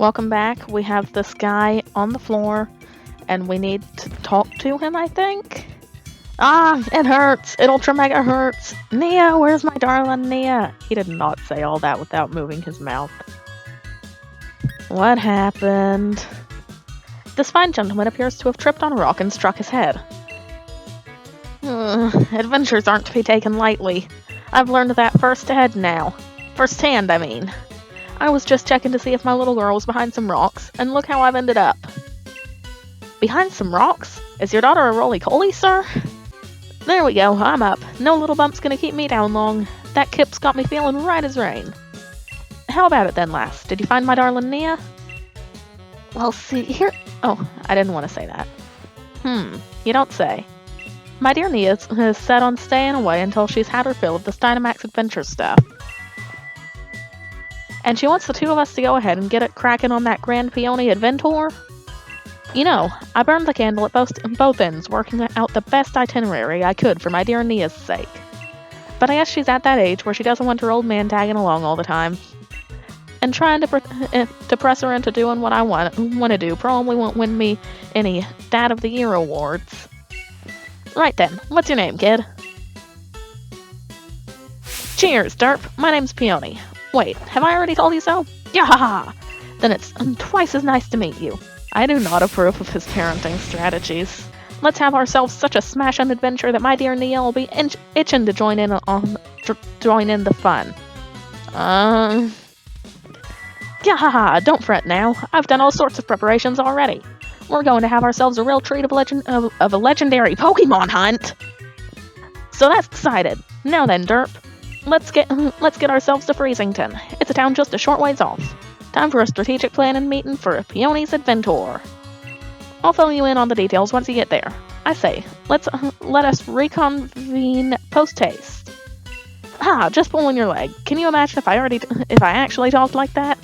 Welcome back. We have this guy on the floor, and we need to talk to him, I think? Ah, it hurts. It ultra mega hurts. Nia, where's my darling Nia? He did not say all that without moving his mouth. What happened? This fine gentleman appears to have tripped on a rock and struck his head. Adventures aren't to be taken lightly. I've learned that firsthand now. Firsthand, I mean. I was just checking to see if my little girl was behind some rocks, and look how I've ended up. Behind some rocks? Is your daughter a roly-poly, sir? There we go, I'm up. No little bump's gonna keep me down long. That kip's got me feeling right as rain. How about it then, lass? Did you find my darling Nia? Well, see, here... Oh, I didn't want to say that. You don't say. My dear Nia is set on staying away until she's had her fill of this Dynamax Adventure stuff. And she wants the two of us to go ahead and get it cracking on that Grand Peony Adventure. You know, I burned the candle at both ends, working out the best itinerary I could for my dear Nia's sake. But I guess she's at that age where she doesn't want her old man tagging along all the time. And trying to press her into doing what I want to do probably won't win me any Dad of the Year awards. Right then, what's your name, kid? Cheers, derp. My name's Peony. Wait, have I already told you so? Yahaha! Then it's twice as nice to meet you. I do not approve of his parenting strategies. Let's have ourselves such a smash-on adventure that my dear Nia will be itching to join in the fun. Yahaha! Don't fret now. I've done all sorts of preparations already. We're going to have ourselves a real treat of a legendary Pokemon hunt. So that's decided. Now then, derp. Let's get ourselves to Freezington. It's a town just a short ways off. Time for a strategic planning meeting for a Peony's Adventure. I'll fill you in on the details once you get there. I say, let us reconvene post-haste. Just pulling your leg. Can you imagine if I actually talked like that?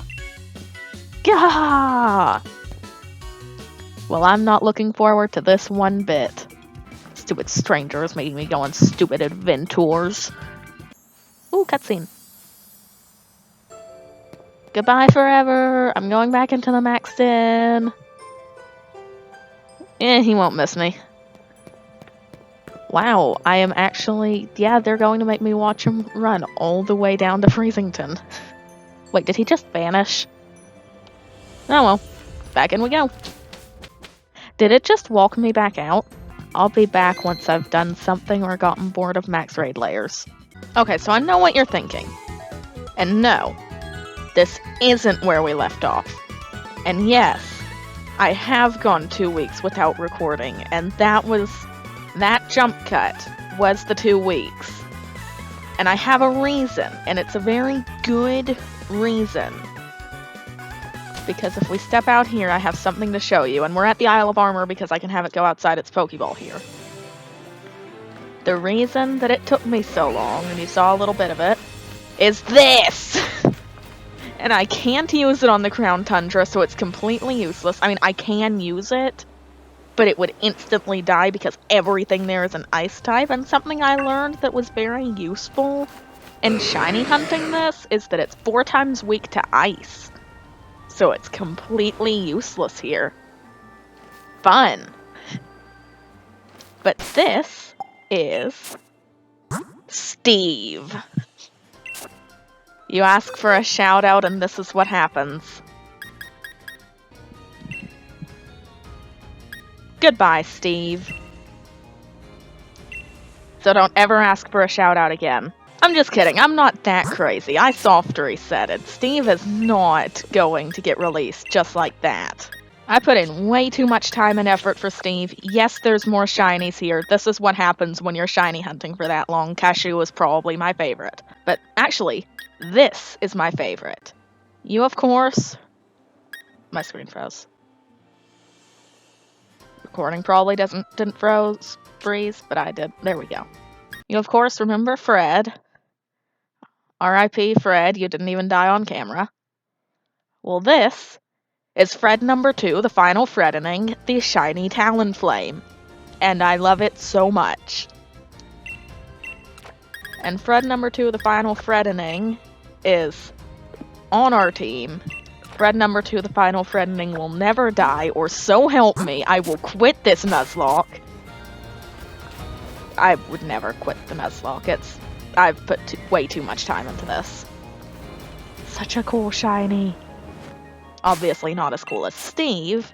Gah! Well, I'm not looking forward to this one bit. Stupid strangers making me go on stupid adventures. Ooh, cutscene. Goodbye forever. I'm going back into the Max Den. He won't miss me. Wow, I am actually... Yeah, they're going to make me watch him run all the way down to Freezington. Wait, did he just vanish? Oh well, back in we go. Did it just walk me back out? I'll be back once I've done something or gotten bored of max raid layers. Okay, so I know what you're thinking. And no, this isn't where we left off. And yes, I have gone 2 weeks without recording, and that jump cut was the 2 weeks. And I have a reason, and it's a very good reason. Because if we step out here, I have something to show you, and we're at the Isle of Armor because I can have it go outside its Pokeball here. The reason that it took me so long, and you saw a little bit of it, is this! And I can't use it on the Crown Tundra, so it's completely useless. I mean, I can use it, but it would instantly die because everything there is an ice type, and something I learned that was very useful in shiny hunting this is that it's 4 times weak to ice. So it's completely useless here. Fun. But this is Steve. You ask for a shout out and this is what happens. Goodbye, Steve. So don't ever ask for a shout out again. I'm just kidding, I'm not that crazy. I soft resetted. Steve is not going to get released just like that. I put in way too much time and effort for Steve. Yes, there's more shinies here. This is what happens when you're shiny hunting for that long. Cashew is probably my favorite. But actually, this is my favorite. You, of course... My screen froze. Recording probably didn't freeze, but I did. There we go. You, of course, remember Fred. R.I.P. Fred, you didn't even die on camera. Well, this is Fred number 2, the final Freddening, the shiny Talonflame. And I love it so much. And Fred number 2, the final Freddening, is on our team Thread number 2, the final threatening will never die, or so help me, I will quit this Nuzlocke. I would never quit the Nuzlocke. I've put way too much time into this. Such a cool shiny. Obviously not as cool as Steve.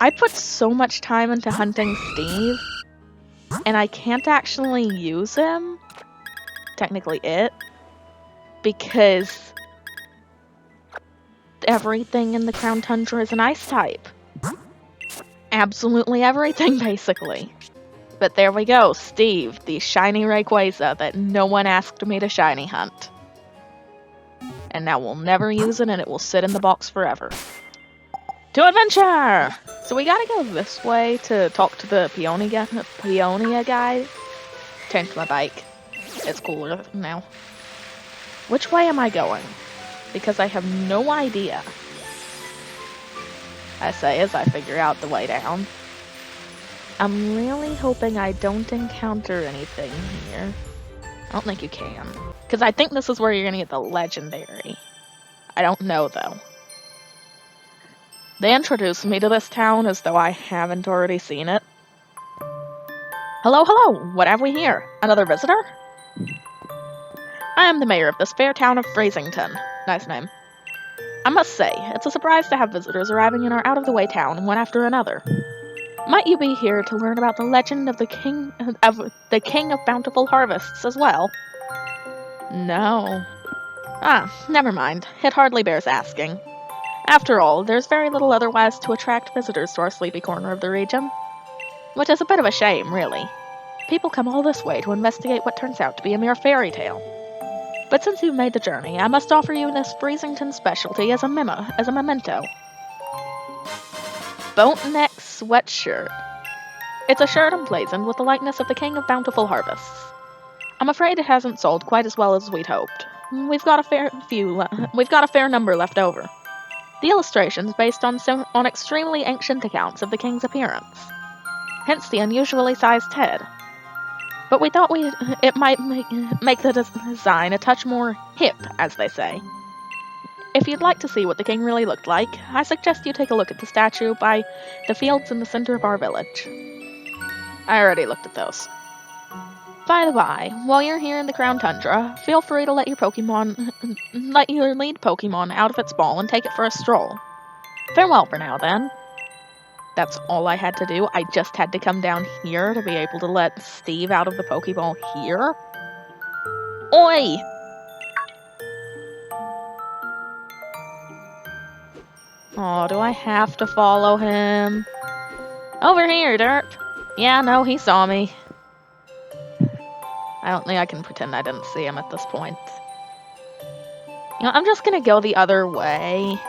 I put so much time into hunting Steve, and I can't actually use him. Technically because everything in the Crown Tundra is an ice type. Absolutely everything, basically. But there we go, Steve, the shiny Rayquaza that no one asked me to shiny hunt. And now we'll never use it, and it will sit in the box forever. To adventure! So we gotta go this way to talk to the Peonia guy. Changed my bike. It's cooler now. Which way am I going? Because I have no idea. I say as I figure out the way down. I'm really hoping I don't encounter anything here. I don't think you can. Because I think this is where you're gonna get the legendary. I don't know, though. They introduced me to this town as though I haven't already seen it. Hello, hello! What have we here? Another visitor? I am the mayor of this fair town of Freezington. Nice name. I must say, it's a surprise to have visitors arriving in our out-of-the-way town one after another. Might you be here to learn about the legend of the King of Bountiful Harvests as well? No. Ah, never mind. It hardly bears asking. After all, there's very little otherwise to attract visitors to our sleepy corner of the region. Which is a bit of a shame, really. People come all this way to investigate what turns out to be a mere fairy tale. But since you've made the journey, I must offer you this Freezington specialty as a memento. Boatneck sweatshirt. It's a shirt emblazoned with the likeness of the King of Bountiful Harvests. I'm afraid it hasn't sold quite as well as we'd hoped. We've got a fair number left over. The illustration's based on extremely ancient accounts of the king's appearance. Hence the unusually sized head. But we thought it might make the design a touch more hip, as they say. If you'd like to see what the king really looked like, I suggest you take a look at the statue by the fields in the center of our village. I already looked at those. By the by, while you're here in the Crown Tundra, feel free to let your lead Pokemon out of its ball and take it for a stroll. Farewell for now, then. That's all I had to do. I just had to come down here to be able to let Steve out of the Pokeball here. Oi! Oh, do I have to follow him? Over here, Derp. Yeah, no, he saw me. I don't think I can pretend I didn't see him at this point. You know, I'm just gonna go the other way.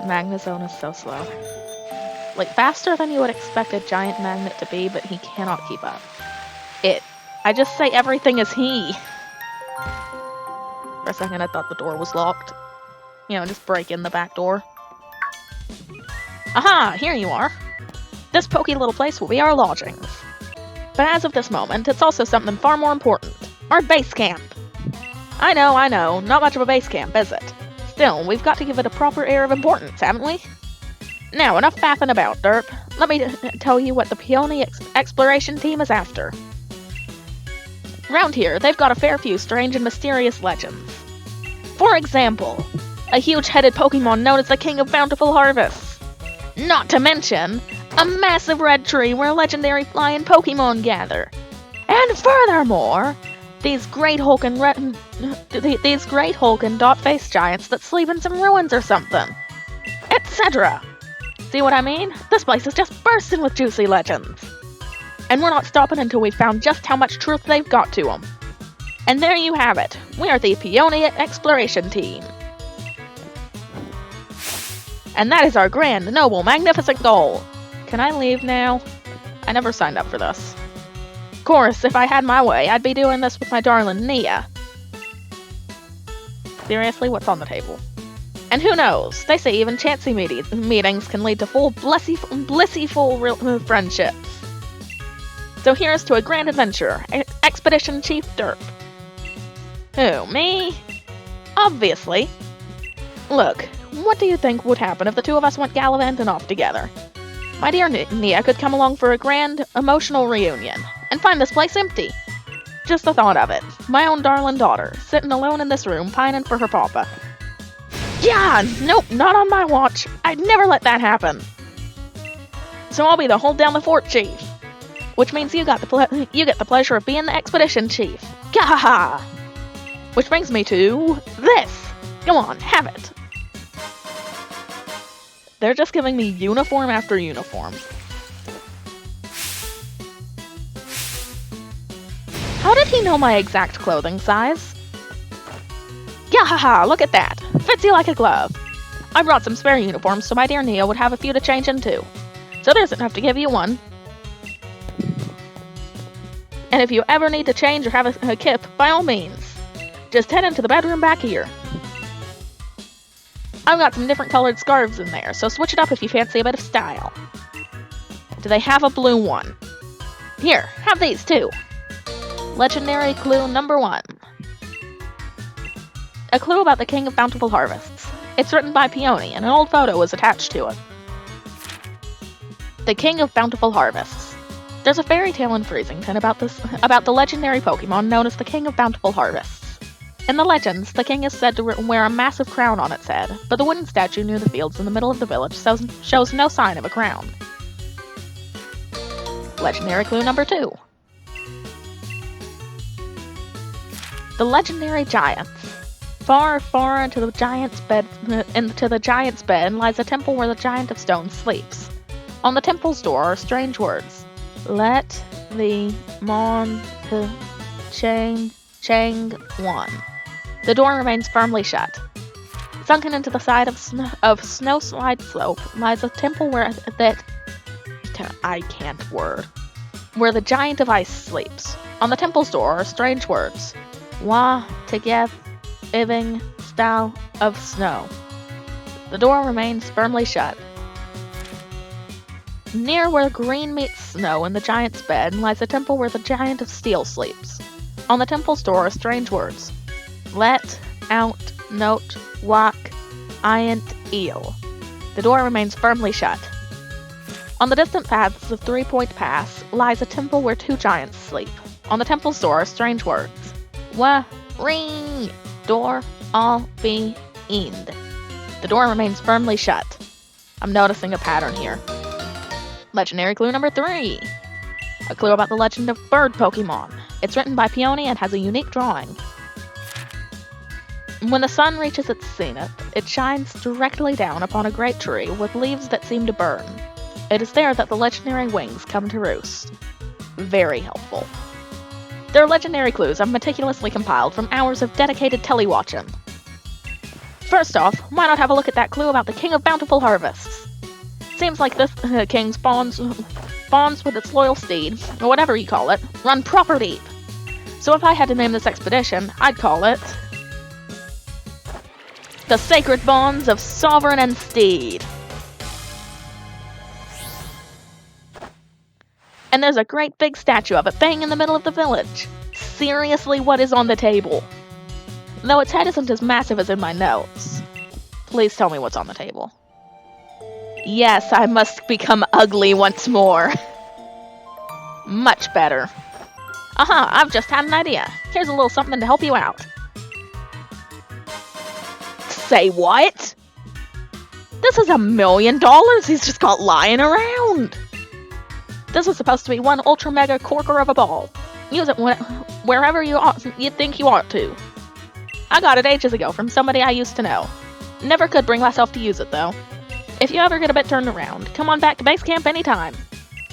Magnezone is so slow. Like, faster than you would expect a giant magnet to be, but he cannot keep up. I just say everything is he. For a second I thought the door was locked. You know, just break in the back door. Aha! Here you are! This pokey little place will be our lodgings. But as of this moment, it's also something far more important. Our base camp! I know, not much of a base camp, is it? Still, we've got to give it a proper air of importance, haven't we? Now, enough faffing about, Derp. Let me tell you what the Peony exploration team is after. Round here, they've got a fair few strange and mysterious legends. For example, a huge-headed Pokemon known as the King of Bountiful Harvests. Not to mention, a massive red tree where legendary flying Pokemon gather. And furthermore, these great hulking dot-faced giants that sleep in some ruins or something. Etc. See what I mean? This place is just bursting with juicy legends. And we're not stopping until we've found just how much truth they've got to them. And there you have it. We are the Peony Exploration Team. And that is our grand, noble, magnificent goal. Can I leave now? I never signed up for this. Of course, if I had my way, I'd be doing this with my darling Nia. Seriously, what's on the table? And who knows? They say even chancy meetings can lead to full blissful friendships. So here's to a grand adventure. Expedition Chief Derp. Who, me? Obviously. Look, what do you think would happen if the two of us went gallivanting off together? My dear Nia could come along for a grand, emotional reunion, and find this place empty. Just the thought of it. My own darling daughter, sitting alone in this room, pining for her papa. Yeah, nope, not on my watch. I'd never let that happen. So I'll be the hold down the fort chief. Which means you get the pleasure of being the expedition chief. Gahaha! Which brings me to this. Go on, have it. They're just giving me uniform after uniform. How did he know my exact clothing size? Gahaha, look at that. Fits you like a glove. I brought some spare uniforms so my dear Nia would have a few to change into. So there's enough to give you one. And if you ever need to change or have a kip, by all means, just head into the bedroom back here. I've got some different colored scarves in there, so switch it up if you fancy a bit of style. Do they have a blue one? Here, have these too. Legendary clue number 1. A clue about the King of Bountiful Harvests. It's written by Peony, and an old photo is attached to it. The King of Bountiful Harvests. There's a fairy tale in Freezington about the legendary Pokemon known as the King of Bountiful Harvests. In the legends, the king is said to wear a massive crown on its head, but the wooden statue near the fields in the middle of the village shows no sign of a crown. Legendary clue number 2. The legendary giants. Far, far into the giant's bed lies a temple where the giant of stone sleeps. On the temple's door are strange words. Let the mon to chang one. The door remains firmly shut. Sunken into the side of Snowslide Slope lies a temple where the giant of ice sleeps. On the temple's door are strange words. Wa Tegeth Iving Style of Snow. The door remains firmly shut. Near where green meets snow in the giant's bed lies a temple where the giant of steel sleeps. On the temple's door are strange words. Let out note walk iant eel. The door remains firmly shut. On the distant paths of 3 Point Pass lies a temple where 2 giants sleep. On the temple's door are strange words. Wa ring door all be end. The door remains firmly shut. I'm noticing a pattern here. Legendary clue number 3. A clue about the legend of bird Pokemon. It's written by Peony and has a unique drawing. When the sun reaches its zenith, it shines directly down upon a great tree with leaves that seem to burn. It is there that the legendary wings come to roost. Very helpful. They're legendary clues I've meticulously compiled from hours of dedicated telewatching. First off, why not have a look at that clue about the King of Bountiful Harvests? Seems like this king spawns with its loyal steed, or whatever you call it, run proper deep. So if I had to name this expedition, I'd call it The Sacred Bonds of Sovereign and Steed. And there's a great big statue of it bang in the middle of the village. Seriously, what is on the table? Though its head isn't as massive as in my notes. Please tell me what's on the table. Yes, I must become ugly once more. Much better. Aha, I've just had an idea. Here's a little something to help you out. Say what? This is $1 million he's just got lying around. This is supposed to be one ultra mega corker of a ball. Use it wherever you think you ought to. I got it ages ago from somebody I used to know. Never could bring myself to use it though. If you ever get a bit turned around, come on back to base camp anytime.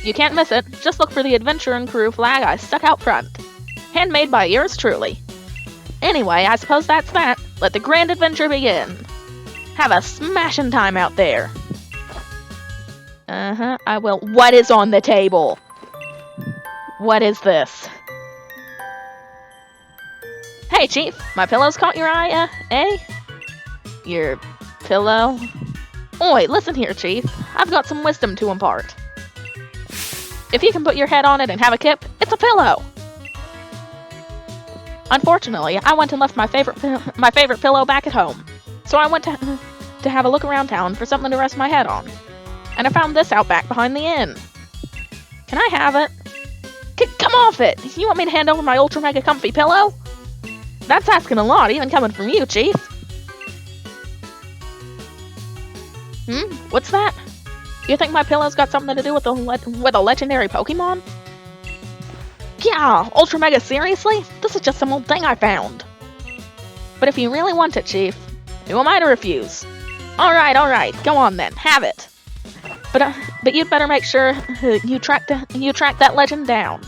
You can't miss it, just look for the Adventure and Crew flag I stuck out front. Handmade by yours truly. Anyway, I suppose that's that. Let the grand adventure begin. Have a smashing time out there. I will. What is on the table? What is this? Hey, Chief, my pillow's caught your eye, eh? Your pillow? Oi, listen here, Chief. I've got some wisdom to impart. If you can put your head on it and have a kip, it's a pillow. Unfortunately, I went and left my favorite pillow back at home. So I went to have a look around town for something to rest my head on. And I found this out back behind the inn. Can I have it? Come off it! You want me to hand over my ultra mega comfy pillow? That's asking a lot, even coming from you, Chief. What's that? You think my pillow's got something to do with a legendary Pokemon? Yeah, ultra mega, seriously? This is just some old thing I found. But if you really want it, Chief, who am I to refuse? Alright, go on then, have it. But you'd better make sure you track that legend down.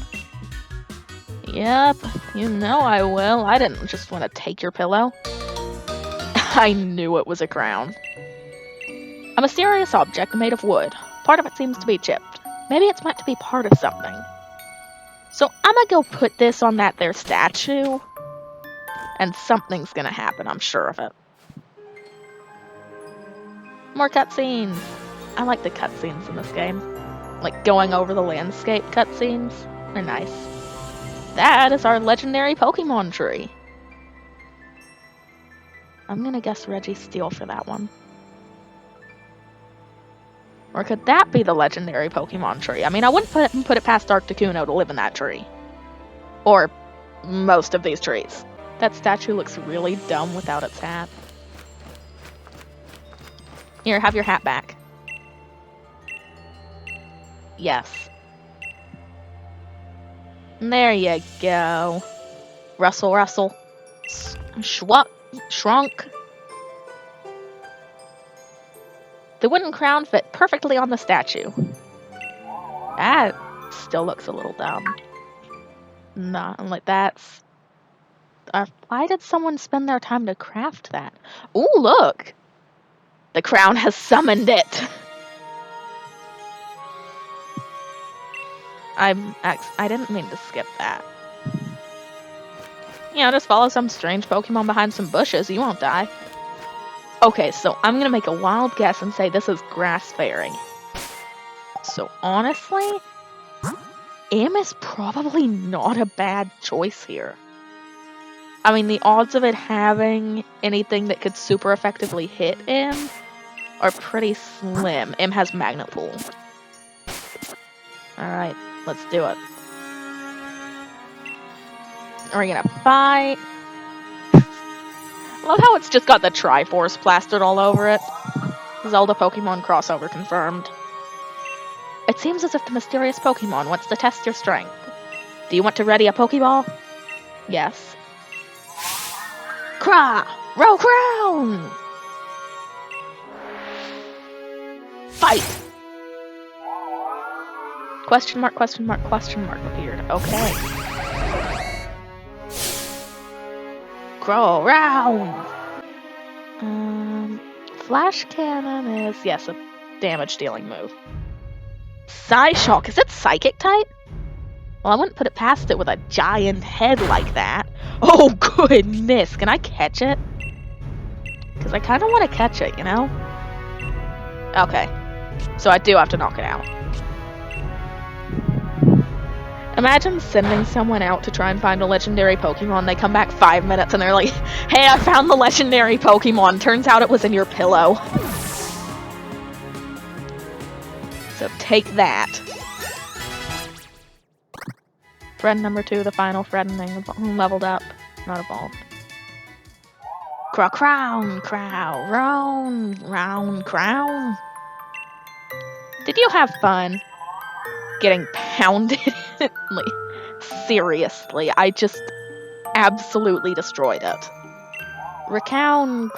Yep, you know I will. I didn't just want to take your pillow. I knew it was a crown. A mysterious object made of wood. Part of it seems to be chipped. Maybe it's meant to be part of something. So I'm gonna go put this on that there statue, and something's gonna happen, I'm sure of it. More cutscenes. I like the cutscenes in this game. Like going over the landscape cutscenes. They're nice. That is our legendary Pokemon tree. I'm gonna guess Registeel for that one. Or could that be the legendary Pokemon tree? I mean, I wouldn't put it past Articuno to live in that tree. Or most of these trees. That statue looks really dumb without its hat. Here, have your hat back. Yes. There you go. Rustle. Shrunk. The wooden crown fit perfectly on the statue. That still looks a little dumb. Nah, like that's... why did someone spend their time to craft that? Ooh, look! The crown has summoned it! I didn't mean to skip that. Just follow some strange Pokemon behind some bushes, you won't die. Okay, so I'm gonna make a wild guess and say this is Grass Fairy. So honestly, M is probably not a bad choice here. I mean, the odds of it having anything that could super effectively hit M are pretty slim. M has Magnet Pool. Alright, let's do it. We're gonna fight. I love how it's just got the Triforce plastered all over it. Zelda Pokemon crossover confirmed. It seems as if the mysterious Pokemon wants to test your strength. Do you want to ready a Pokeball? Yes. Row Crown! Fight! Question mark appeared. Okay. Grow round! Flash Cannon is, yes, a damage dealing move. Psyshock, is it Psychic type? Well, I wouldn't put it past it with a giant head like that. Oh, goodness, can I catch it? Because I kind of want to catch it, you know? Okay, so I do have to knock it out. Imagine sending someone out to try and find a legendary Pokemon, they come back 5 minutes and they're like, hey, I found the legendary Pokemon, turns out it was in your pillow. So take that. Friend number 2, the final friending, leveled up, not evolved. Crown. Did you have fun getting pounded? Like, seriously, I just absolutely destroyed it. Recrown.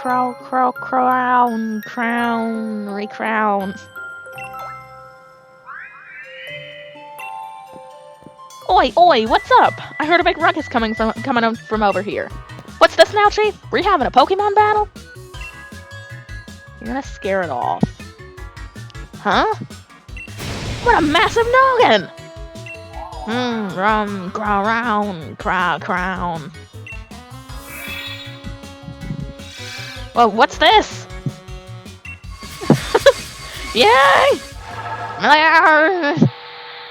Oi, what's up? I heard a big ruckus coming from over here. What's this now, Chief? We're having a Pokemon battle? You're gonna scare it off. Huh? What a massive noggin! Crown. Well, what's this? Yay!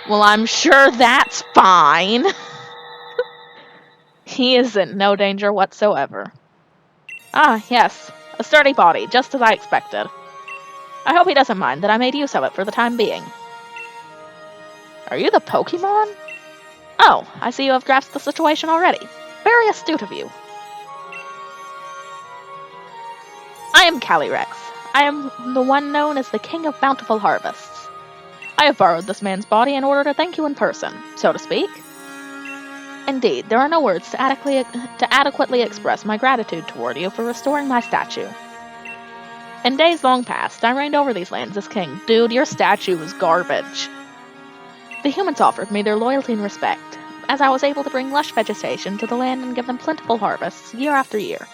Well, I'm sure that's fine. He is in no danger whatsoever. Ah, yes. A sturdy body, just as I expected. I hope he doesn't mind that I made use of it for the time being. Are you the Pokemon? Oh, I see you have grasped the situation already. Very astute of you. I am Calyrex. I am the one known as the King of Bountiful Harvests. I have borrowed this man's body in order to thank you in person, so to speak. Indeed, there are no words to adequately express my gratitude toward you for restoring my statue. In days long past, I reigned over these lands as king. Dude, your statue is garbage. The humans offered me their loyalty and respect, as I was able to bring lush vegetation to the land and give them plentiful harvests year after year.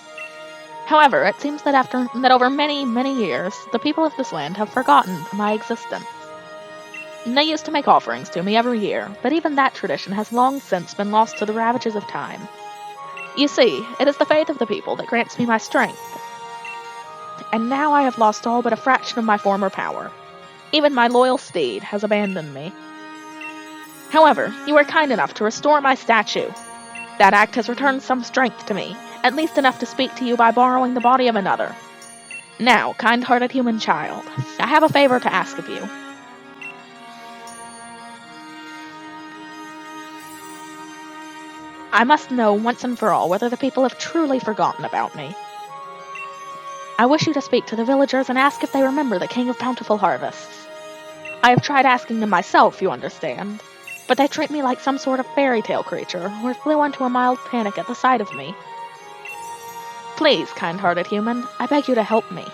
However, it seems that over many, many years, the people of this land have forgotten my existence. They used to make offerings to me every year, but even that tradition has long since been lost to the ravages of time. You see, it is the faith of the people that grants me my strength. And now I have lost all but a fraction of my former power. Even my loyal steed has abandoned me. However, you were kind enough to restore my statue. That act has returned some strength to me, at least enough to speak to you by borrowing the body of another. Now, kind-hearted human child, I have a favor to ask of you. I must know once and for all whether the people have truly forgotten about me. I wish you to speak to the villagers and ask if they remember the King of Bountiful Harvests. I have tried asking them myself, you understand, but they treat me like some sort of fairy tale creature, or flew into a mild panic at the sight of me. Please, kind-hearted human, I beg you to help me.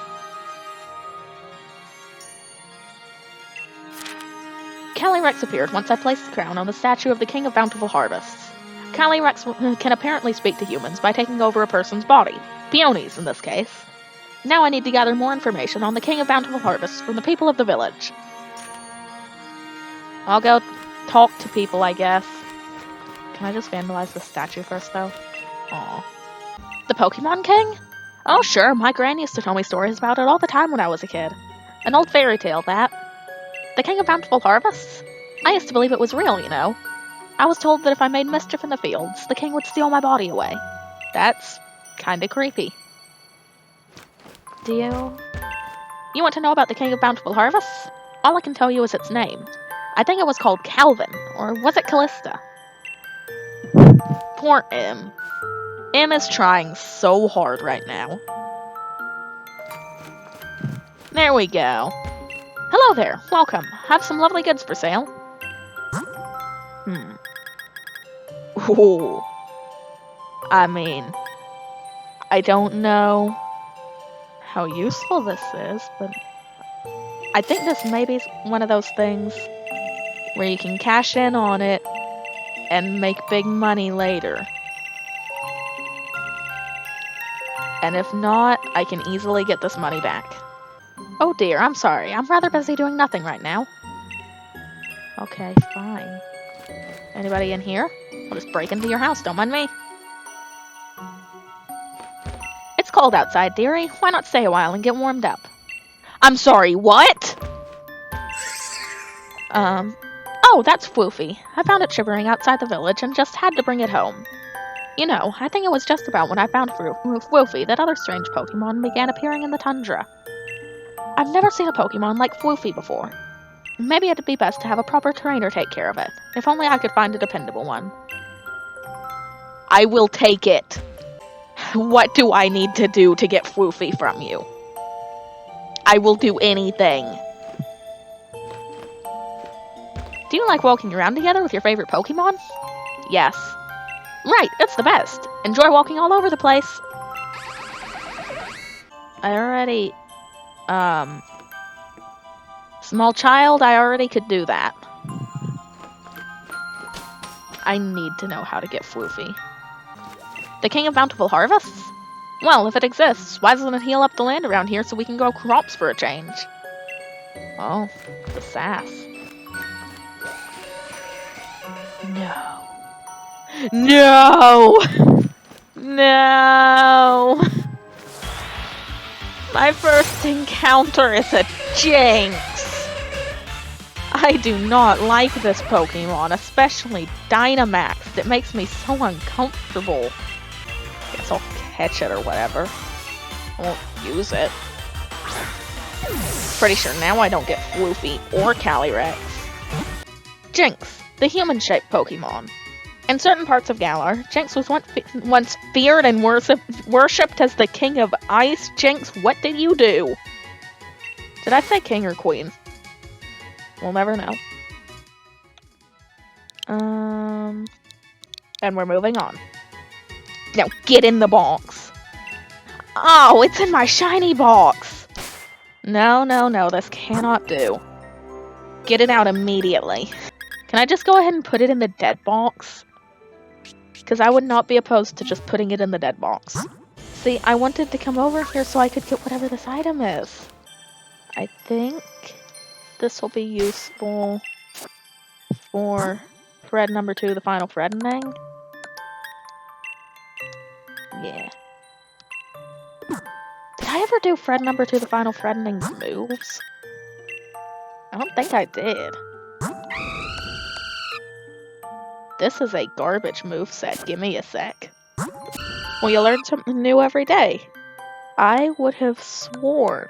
Calyrex appeared once I placed the crown on the statue of the King of Bountiful Harvests. Calyrex can apparently speak to humans by taking over a person's body. Peonies, in this case. Now I need to gather more information on the King of Bountiful Harvests from the people of the village. I'll go talk to people, I guess. Can I just vandalize the statue first, though? Aw. The Pokemon King? Oh, sure, my gran used to tell me stories about it all the time when I was a kid. An old fairy tale, that. The King of Bountiful Harvests? I used to believe it was real, you know. I was told that if I made mischief in the fields, the king would steal my body away. That's kinda creepy. Do you? You want to know about the King of Bountiful Harvests? All I can tell you is its name. I think it was called Calvin, or was it Callista? Poor M. M is trying so hard right now. There we go. Hello there, welcome. Have some lovely goods for sale. Ooh. I mean, I don't know how useful this is, but I think this may be one of those things where you can cash in on it and make big money later. And if not, I can easily get this money back. Oh dear, I'm sorry. I'm rather busy doing nothing right now. Okay, fine. Anybody in here? I'll just break into your house, don't mind me. It's cold outside, dearie. Why not stay a while and get warmed up? I'm sorry, what? Oh, that's Floofy. I found it shivering outside the village and just had to bring it home. You know, I think it was just about when I found Floofy that other strange Pokemon began appearing in the tundra. I've never seen a Pokemon like Floofy before. Maybe it'd be best to have a proper trainer take care of it. If only I could find a dependable one. I will take it. What do I need to do to get Floofy from you? I will do anything. Do you like walking around together with your favorite Pokemon? Yes. Right, it's the best. Enjoy walking all over the place. I already... Small child, I already could do that. I need to know how to get Floofy. The King of Bountiful Harvests? Well, if it exists, why doesn't it heal up the land around here so we can grow crops for a change? Oh, the sass. No. No! No! My first encounter is a jinx! I do not like this Pokemon, especially Dynamax. It makes me so uncomfortable. Guess I'll catch it or whatever. I won't use it. Pretty sure now I don't get Floofy or Calyrex. Jinx, the human-shaped Pokemon. In certain parts of Galar, Jinx was once feared and worshipped as the king of ice. Jinx, what did you do? Did I say king or queen? We'll never know. And we're moving on. Now get in the box. Oh, it's in my shiny box. No, no, no, this cannot do. Get it out immediately. Can I just go ahead and put it in the dead box? Because I would not be opposed to just putting it in the dead box. See, I wanted to come over here so I could get whatever this item is. I think this will be useful for thread number 2, the final threatening. Yeah. Did I ever do thread number 2, the final threatening moves? I don't think I did. This is a garbage moveset. Give me a sec. Well, you learn something new every day. I would have sworn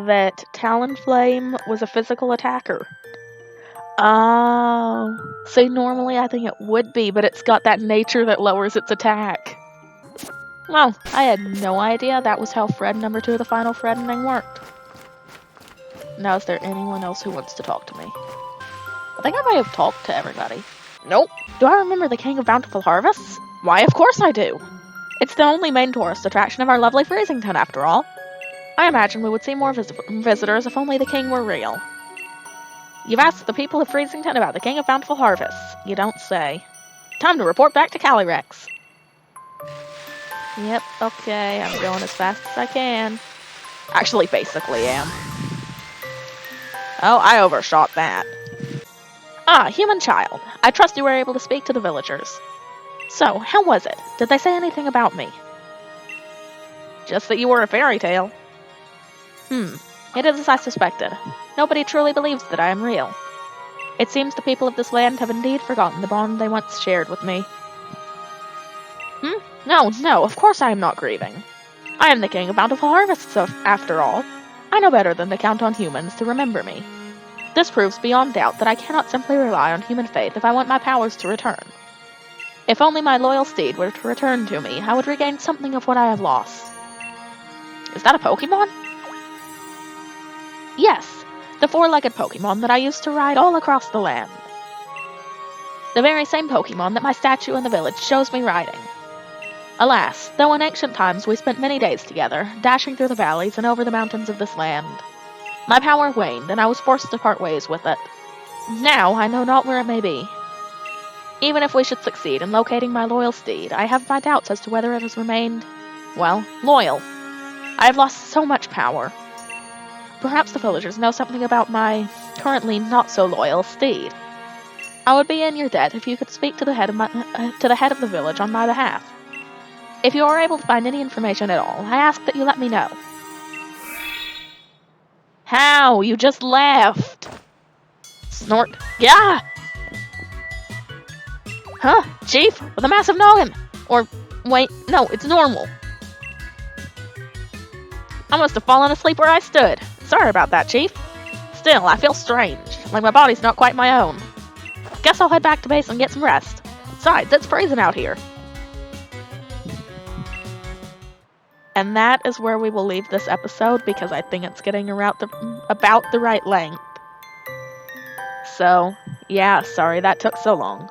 that Talonflame was a physical attacker. Oh. See, normally I think it would be, but it's got that nature that lowers its attack. Well, I had no idea that was how thread number 2 of the final threatening worked. Now, is there anyone else who wants to talk to me? I think I might have talked to everybody. Nope. Do I remember the King of Bountiful Harvests? Why, of course I do. It's the only main tourist attraction of our lovely Freezington, after all. I imagine we would see more visitors if only the king were real. You've asked the people of Freezington about the King of Bountiful Harvests. You don't say. Time to report back to Calyrex. Yep, okay, I'm going as fast as I can. Actually, basically am. Oh, I overshot that. Ah, human child. I trust you were able to speak to the villagers. So, how was it? Did they say anything about me? Just that you were a fairy tale. It is as I suspected. Nobody truly believes that I am real. It seems the people of this land have indeed forgotten the bond they once shared with me. No, of course I am not grieving. I am the King of Bountiful Harvests, after all. I know better than to count on humans to remember me. This proves beyond doubt that I cannot simply rely on human faith if I want my powers to return. If only my loyal steed were to return to me, I would regain something of what I have lost. Is that a Pokemon? Yes, the 4-legged Pokemon that I used to ride all across the land. The very same Pokemon that my statue in the village shows me riding. Alas, though in ancient times we spent many days together, dashing through the valleys and over the mountains of this land, my power waned, and I was forced to part ways with it. Now I know not where it may be. Even if we should succeed in locating my loyal steed, I have my doubts as to whether it has remained, well, loyal. I have lost so much power. Perhaps the villagers know something about my currently not-so-loyal steed. I would be in your debt if you could speak to the head of the village on my behalf. If you are able to find any information at all, I ask that you let me know. How? You just left! Snort. Yeah! Huh? Chief? With a massive noggin! Or, wait, no, it's normal. I must have fallen asleep where I stood. Sorry about that, Chief. Still, I feel strange, like my body's not quite my own. Guess I'll head back to base and get some rest. Besides, it's freezing out here. And that is where we will leave this episode, because I think it's getting about the right length. So, yeah, sorry that took so long.